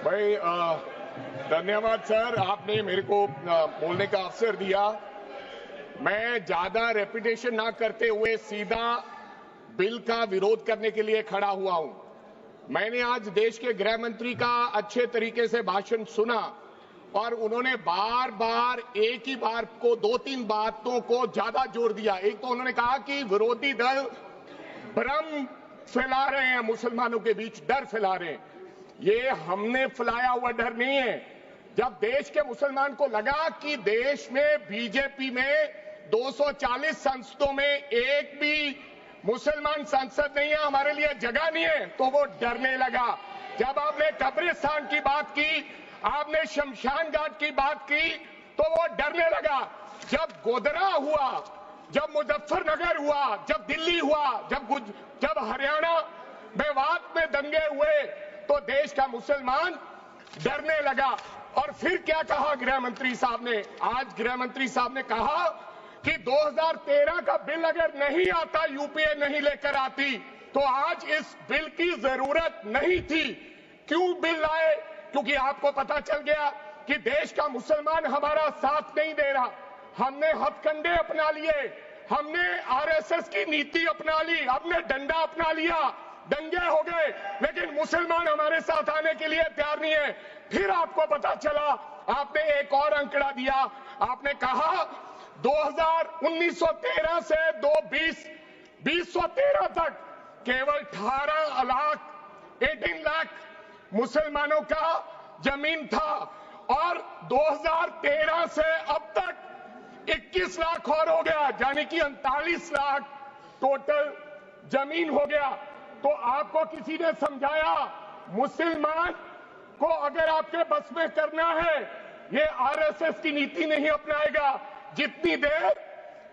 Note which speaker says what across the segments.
Speaker 1: भाई धन्यवाद सर, आपने मेरे को बोलने का अवसर दिया। मैं ज्यादा रेपिटेशन ना करते हुए सीधा बिल का विरोध करने के लिए खड़ा हुआ हूं। मैंने आज देश के गृह मंत्री का अच्छे तरीके से भाषण सुना और उन्होंने बार बार एक ही बार को 2-3 बातों को ज्यादा जोर दिया। एक तो उन्होंने कहा कि विरोधी दल भ्रम फैला रहे हैं, मुसलमानों के बीच डर फैला रहे हैं। ये हमने फैलाया हुआ डर नहीं है। जब देश के मुसलमान को लगा कि देश में बीजेपी में 240 संसदों में एक भी मुसलमान सांसद नहीं है, हमारे लिए जगह नहीं है, तो वो डरने लगा। जब आपने कब्रिस्तान की बात की, आपने शमशान घाट की बात की, तो वो डरने लगा। जब गोधरा हुआ, जब मुजफ्फरनगर हुआ, जब दिल्ली हुआ, जब हरियाणा मेवात में दंगे हुए, तो देश का मुसलमान डरने लगा। और फिर क्या कहा गृह मंत्री साहब ने? आज गृह मंत्री साहब ने कहा कि 2013 का बिल अगर नहीं आता, यूपीए नहीं लेकर आती, तो आज इस बिल की जरूरत नहीं थी। क्यों बिल लाए? क्योंकि आपको पता चल गया कि देश का मुसलमान हमारा साथ नहीं दे रहा। हमने हथकंडे अपना लिए, हमने आरएसएस की नीति अपना ली, हमने डंडा अपना लिया, दंगे हो गए, लेकिन मुसलमान हमारे साथ आने के लिए तैयार नहीं है। फिर आपको पता चला, आपने एक और आंकड़ा दिया, आपने कहा 1913 से 2013 तक केवल 18 लाख मुसलमानों का जमीन था और 2013 से अब तक 21 लाख और हो गया, यानी कि 39 लाख टोटल जमीन हो गया। तो आपको किसी ने समझाया मुसलमान को अगर आपके बस में करना है, ये आरएसएस की नीति नहीं अपनाएगा जितनी देर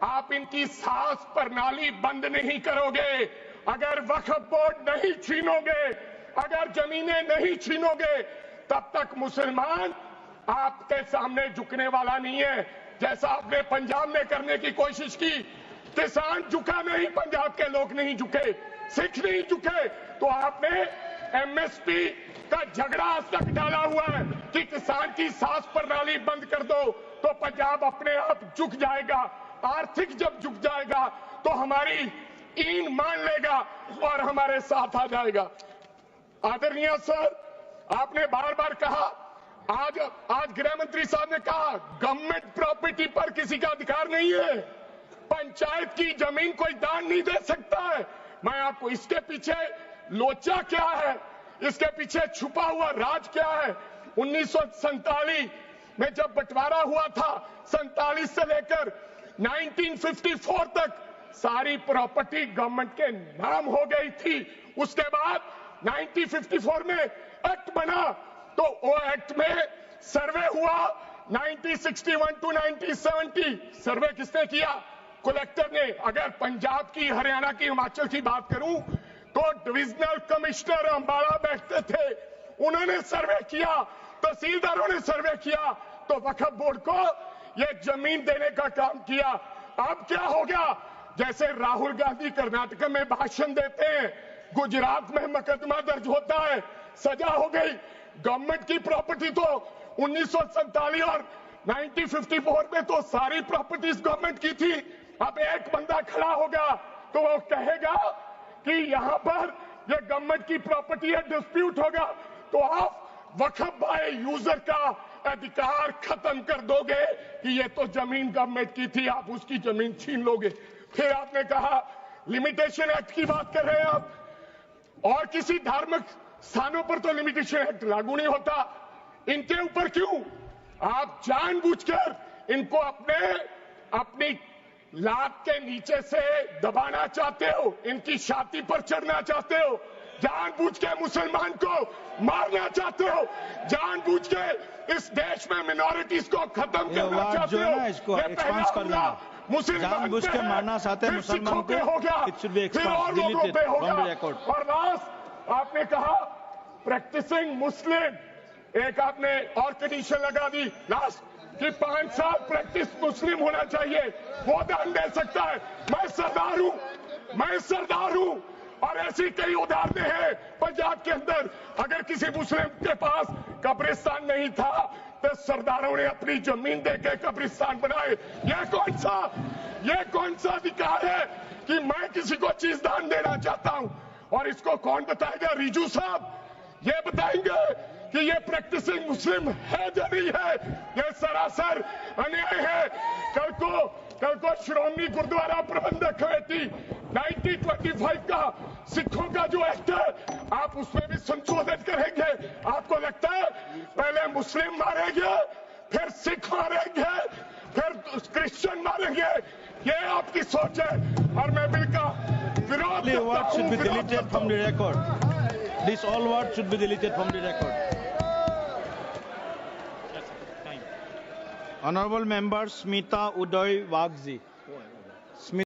Speaker 1: आप इनकी सास प्रणाली बंद नहीं करोगे, अगर वक्फ बोर्ड नहीं छीनोगे, अगर जमीनें नहीं छीनोगे, तब तक मुसलमान आपके सामने झुकने वाला नहीं है। जैसा आपने पंजाब में करने की कोशिश की, किसान झुका नहीं, पंजाब के लोग नहीं झुके, सिख नहीं झुके, तो आपने एमएसपी का झगड़ा आज तक डाला हुआ है कि किसान की सास प्रणाली बंद कर दो तो पंजाब अपने आप झुक जाएगा। आर्थिक जब झुक जाएगा तो हमारी ईन मान लेगा और हमारे साथ आ जाएगा। आदरणीय सर, आपने बार बार कहा, आज गृह मंत्री साहब ने कहा गवर्नमेंट प्रॉपर्टी पर किसी का अधिकार नहीं है, पंचायत की जमीन कोई दान नहीं दे सकता है। मैं आपको इसके पीछे लोचा क्या है, इसके पीछे छुपा हुआ राज क्या है? 1947 में जब बंटवारा हुआ था, 47 से लेकर 1954 तक सारी प्रॉपर्टी गवर्नमेंट के नाम हो गई थी। उसके बाद 1954 में एक्ट बना, तो वो एक्ट में सर्वे हुआ 1961 टू 1970। सर्वे किसने किया? कलेक्टर ने। अगर पंजाब की, हरियाणा की, हिमाचल की बात करूं तो डिविजनल कमिश्नर अंबाला बैठते थे, उन्होंने सर्वे किया, तहसीलदारों ने सर्वे किया, तो वक्फ बोर्ड को यह जमीन देने का काम किया। अब क्या हो गया? जैसे राहुल गांधी कर्नाटक में भाषण देते हैं, गुजरात में मुकदमा दर्ज होता है, सजा हो गई। गवर्नमेंट की प्रॉपर्टी तो 1947 और 1954 में तो सारी प्रॉपर्टीज गवर्नमेंट की थी। अब एक बंदा खड़ा होगा तो वो कहेगा कि यहां पर ये गवर्नमेंट की प्रॉपर्टी है, डिस्प्यूट होगा, तो आप वक्फ बाय यूजर का अधिकार खत्म कर दोगे कि ये तो जमीन गवर्नमेंट की थी, आप उसकी जमीन छीन लोगे। फिर आपने कहा लिमिटेशन एक्ट की बात कर रहे हैं आप, और किसी धार्मिक स्थानों पर तो लिमिटेशन एक्ट लागू नहीं होता, इनके ऊपर क्यों? आप जानबूझकर इनको अपनी लात के नीचे से दबाना चाहते हो, इनकी छाती पर चढ़ना चाहते हो, जानबूझ के मुसलमान को मारना चाहते हो, जानबूझ के इस देश में मिनॉरिटीज को खत्म करना चाहते हो।
Speaker 2: इसको एक्सपांस कर देना, जानबूझ के मारना चाहते हैं मुसलमान को,
Speaker 1: हो गया, फिर और लोगों पे हो गया। और लास्ट आपने कहा प्रैक्टिसिंग मुस्लिम, एक आपने और कंडीशन लगा दी लास्ट कि 5 साल प्रैक्टिस मुस्लिम होना चाहिए, वो दान दे सकता है। मैं सरदार हूं, और ऐसी कई उदाहरणें हैं पंजाब के अंदर। अगर किसी मुस्लिम के पास कब्रिस्तान नहीं था तो सरदारों ने अपनी जमीन देके कब्रिस्तान बनाए। ये कौन सा अधिकार है कि मैं किसी को चीज दान देना चाहता हूं? और इसको कौन बताएगा? रिजू साहब ये बताएंगे कि ये प्रैक्टिसिंग मुस्लिम है या नहीं है? ये सरासर अन्याय है। कल को श्रोमणी गुरुद्वारा प्रबंधक कमेटी 1925 का सिखों का जो एक्ट है, आप उसमें भी संशोधन करेंगे। आपको लगता है पहले मुस्लिम मारेंगे, फिर सिख मारेंगे, फिर क्रिश्चियन मारेंगे? ये आपकी सोच है और मैं बिल का विरोध करता
Speaker 2: words should be
Speaker 1: हूं।
Speaker 2: deleted from the record. These all words should be deleted from the record. Honorable Member Smita Uday Wagji.